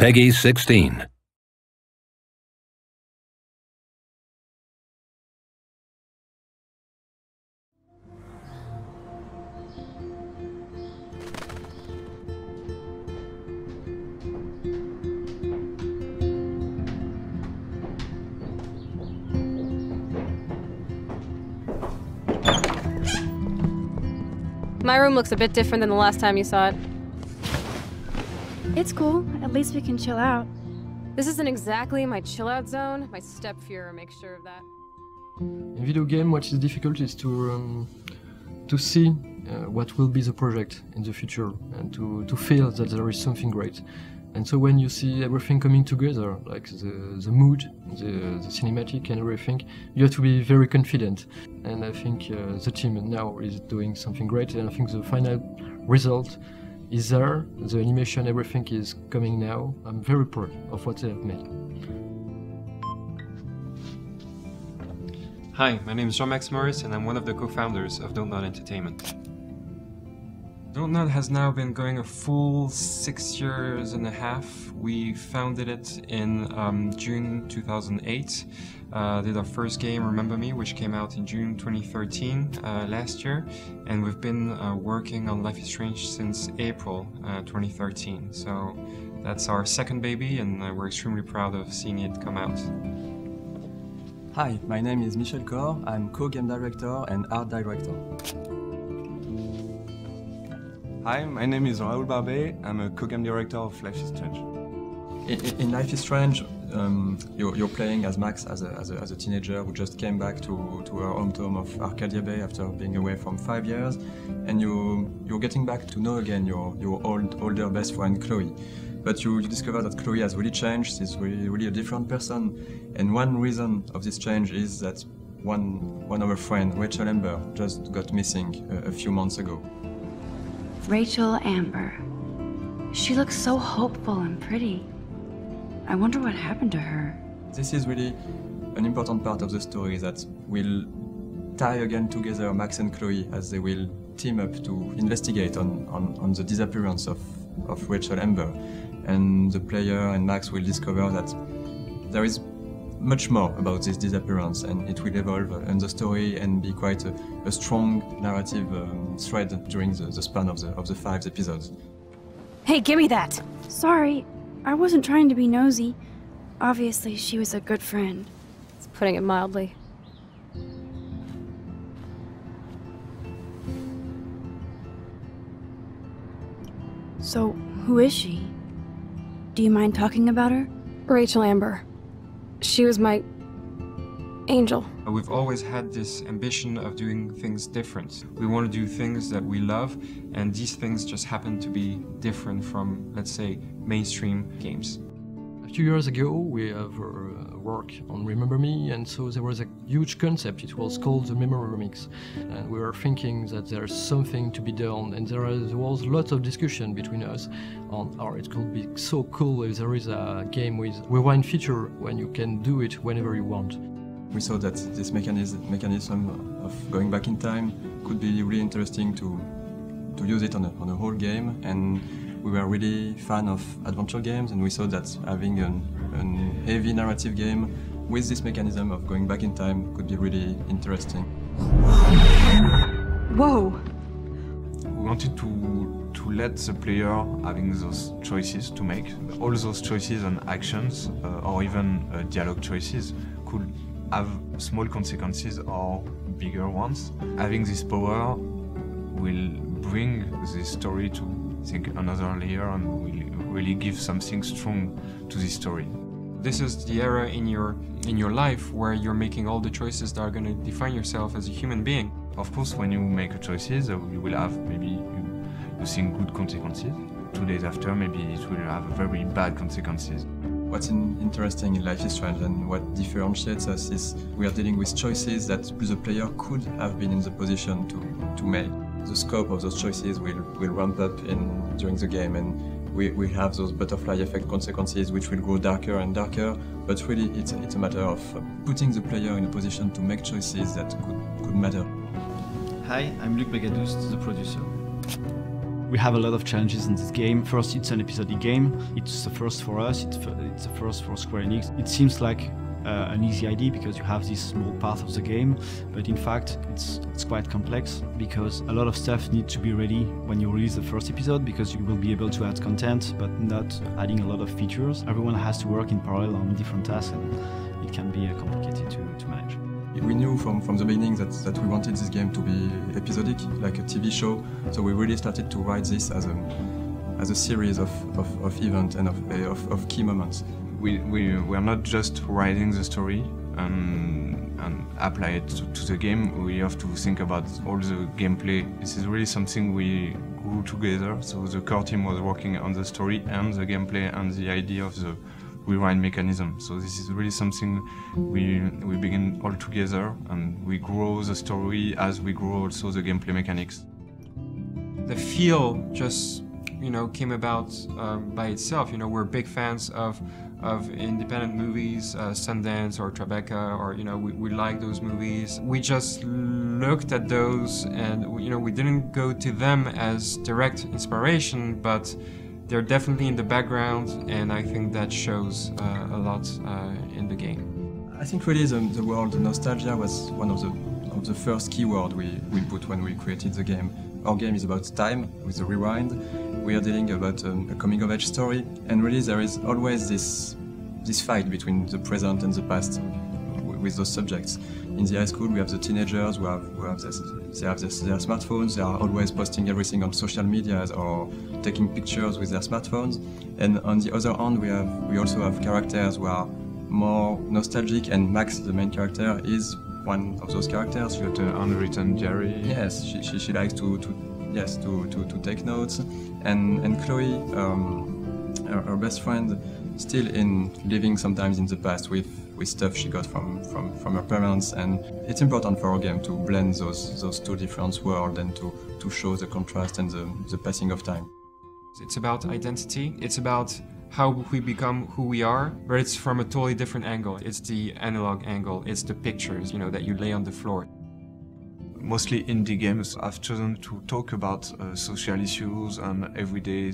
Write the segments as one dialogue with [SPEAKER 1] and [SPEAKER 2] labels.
[SPEAKER 1] Peggy 16.
[SPEAKER 2] My room looks a bit different than the last time you saw it.
[SPEAKER 3] It's cool. At least we can chill out.
[SPEAKER 2] This isn't exactly my chill-out zone. My step-Fuhrer makes sure of that.
[SPEAKER 4] In video game, what is difficult is to see what will be the project in the future and to feel that there is something great. And so when you see everything coming together, like the mood, the cinematic and everything, you have to be very confident. And I think the team now is doing something great, and I think the final result is there. The animation, everything is coming now. I'm very proud of what they have made.
[SPEAKER 5] Hi, my name is Jean-Max Morris and I'm one of the co-founders of Don't Nod Entertainment. Don't Nod has now been going a full 6 years and a half. We founded it in June 2008. Did our first game, Remember Me, which came out in June 2013 last year. And we've been working on Life is Strange since April 2013. So that's our second baby and we're extremely proud of seeing it come out.
[SPEAKER 6] Hi, my name is Michel Cor. I'm co-game director and art director.
[SPEAKER 7] Hi, my name is Raoul Barbet. I'm a co-game director of Life is Strange.
[SPEAKER 6] In Life is Strange, you're playing as Max as a teenager who just came back to her hometown of Arcadia Bay after being away from 5 years, and you're getting back to know again your older best friend Chloe. But you discover that Chloe has really changed. She's really a different person, and one reason of this change is that one of her friends, Rachel Amber, just got missing a few months ago.
[SPEAKER 3] Rachel Amber. She looks so hopeful and pretty. I wonder what happened to her.
[SPEAKER 6] This is really an important part of the story that will tie again together Max and Chloe as they will team up to investigate on the disappearance of Rachel Amber. And the player and Max will discover that there is much more about this disappearance, and it will evolve in the story and be quite a strong narrative thread during the span of the 5 episodes.
[SPEAKER 2] Hey, give me that!
[SPEAKER 3] Sorry, I wasn't trying to be nosy. Obviously, she was a good friend.
[SPEAKER 2] It's putting it mildly.
[SPEAKER 3] So, who is she? Do you mind talking about her?
[SPEAKER 2] Rachel Amber. She was my angel.
[SPEAKER 5] We've always had this ambition of doing things different. We want to do things that we love, and these things just happen to be different from, let's say, mainstream games.
[SPEAKER 4] A few years ago, we have worked on Remember Me, and so there was a huge concept. It was called the Memory Remix, and we were thinking that there's something to be done, and there was lots of discussion between us on how it could be so cool if there is a game with rewind feature when you can do it whenever you want.
[SPEAKER 6] We saw that this mechanism of going back in time could be really interesting to use it on a whole game, and we were really fan of adventure games, and we saw that having a heavy narrative game with this mechanism of going back in time could be really interesting.
[SPEAKER 3] Whoa!
[SPEAKER 7] We wanted to let the player having those choices to make. All those choices and actions, or even dialogue choices, could have small consequences or bigger ones. Having this power will bring this story to, I think, another layer and will really give something strong to this story.
[SPEAKER 5] This is the era in your life where you're making all the choices that are going to define yourself as a human being.
[SPEAKER 7] Of course, when you make choices, you will have maybe you think good consequences. 2 days after, maybe it will have very bad consequences.
[SPEAKER 6] What's interesting in Life is Strange and what differentiates us is we are dealing with choices that the player could have been in the position to make. The scope of those choices will ramp up during the game, and we have those butterfly effect consequences which will grow darker and darker, but really it's a matter of putting the player in a position to make choices that could matter.
[SPEAKER 8] Hi, I'm Luc Begadous, the producer.
[SPEAKER 1] We have a lot of challenges in this game. First, it's an episodic game. It's the first for us. It's the first for Square Enix. It seems like an easy idea because you have this small part of the game, but in fact it's quite complex because a lot of stuff needs to be ready when you release the first episode, because you will be able to add content but not adding a lot of features. Everyone has to work in parallel on different tasks, and it can be complicated to manage.
[SPEAKER 6] We knew from the beginning that we wanted this game to be episodic, like a TV show, so we really started to write this as a series of events and of key moments.
[SPEAKER 7] We are not just writing the story and apply it to the game. We have to think about all the gameplay. This is really something we grew together. So the core team was working on the story and the gameplay and the idea of the rewind mechanism. So this is really something we begin all together, and we grow the story as we grow also the gameplay mechanics.
[SPEAKER 5] The feel just came about by itself. We're big fans of independent movies, Sundance or Tribeca, or we like those movies. We just looked at those, and we didn't go to them as direct inspiration, but they're definitely in the background, and I think that shows a lot in the game.
[SPEAKER 6] I think really the word nostalgia was one of the first keywords we put when we created the game. Our game is about time with the rewind. We are dealing about a coming-of-age story, and really there is always this fight between the present and the past with those subjects. In the high school, we have the teenagers who have their smartphones. They are always posting everything on social media or taking pictures with their smartphones. And on the other hand, we also have characters who are more nostalgic, and Max, the main character, is one of those characters.
[SPEAKER 7] She got an unwritten diary.
[SPEAKER 6] Yes, she likes to take notes, and Chloe, her best friend, still living sometimes in the past with stuff she got from her parents, and it's important for our game to blend those two different worlds and to show the contrast and the passing of time.
[SPEAKER 5] It's about identity. It's about how we become who we are, but it's from a totally different angle. It's the analog angle. It's the pictures, that you lay on the floor.
[SPEAKER 7] Mostly indie games have chosen to talk about social issues and everyday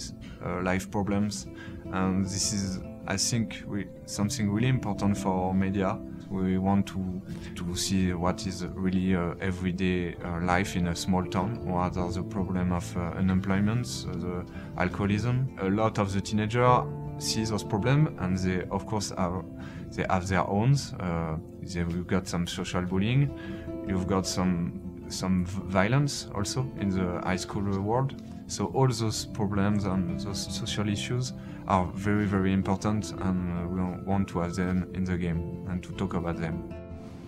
[SPEAKER 7] life problems, and this is, I think, something really important for media. We want to see what is really everyday life in a small town. What are the problem of unemployment, the alcoholism. A lot of the teenagers see those problems, and they, of course, they have their own. You've got some social bullying. You've got some violence also in the high school world. So all those problems and those social issues are very, very important, and we want to have them in the game and to talk about them.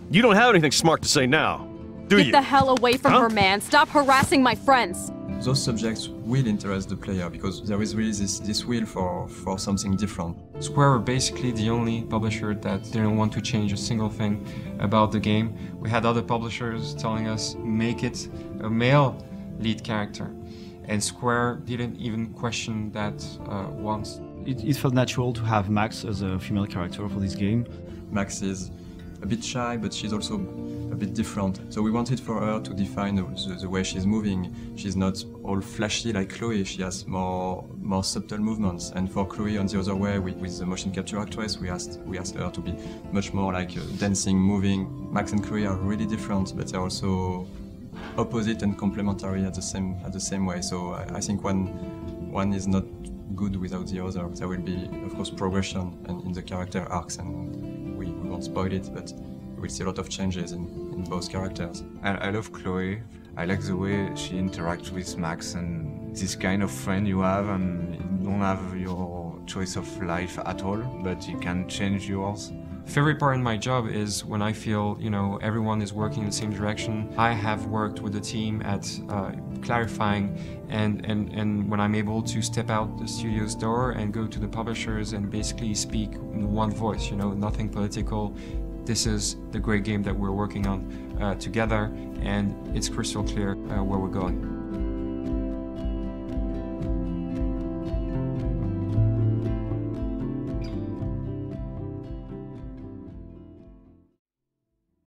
[SPEAKER 8] You don't have anything smart to say now, do you?
[SPEAKER 2] Get the hell away from her, man. Stop harassing my friends.
[SPEAKER 6] Those subjects will interest the player because there is really this will for something different.
[SPEAKER 5] Square were basically the only publisher that didn't want to change a single thing about the game. We had other publishers telling us, make it a male lead character. And Square didn't even question that once.
[SPEAKER 1] It felt natural to have Max as a female character for this game.
[SPEAKER 6] Max is a bit shy, but she's also a bit different. So we wanted for her to define the way she's moving. She's not all flashy like Chloe, she has more subtle movements. And for Chloe, on the other way, with the motion capture actress, we asked her to be much more like dancing, moving. Max and Chloe are really different, but they're also opposite and complementary at the same way. So I think one is not good without the other. There will be, of course, progression in the character arcs, and we won't spoil it, but we'll see a lot of changes in both characters.
[SPEAKER 7] I love Chloe. I like the way she interacts with Max, and this kind of friend you have, and you don't have your choice of life at all, but you can change yours.
[SPEAKER 5] Favorite part in my job is when I feel, everyone is working in the same direction. I have worked with the team at clarifying, and when I'm able to step out the studio's door and go to the publishers and basically speak in one voice, nothing political. This is the great game that we're working on together, and it's crystal clear where we're going.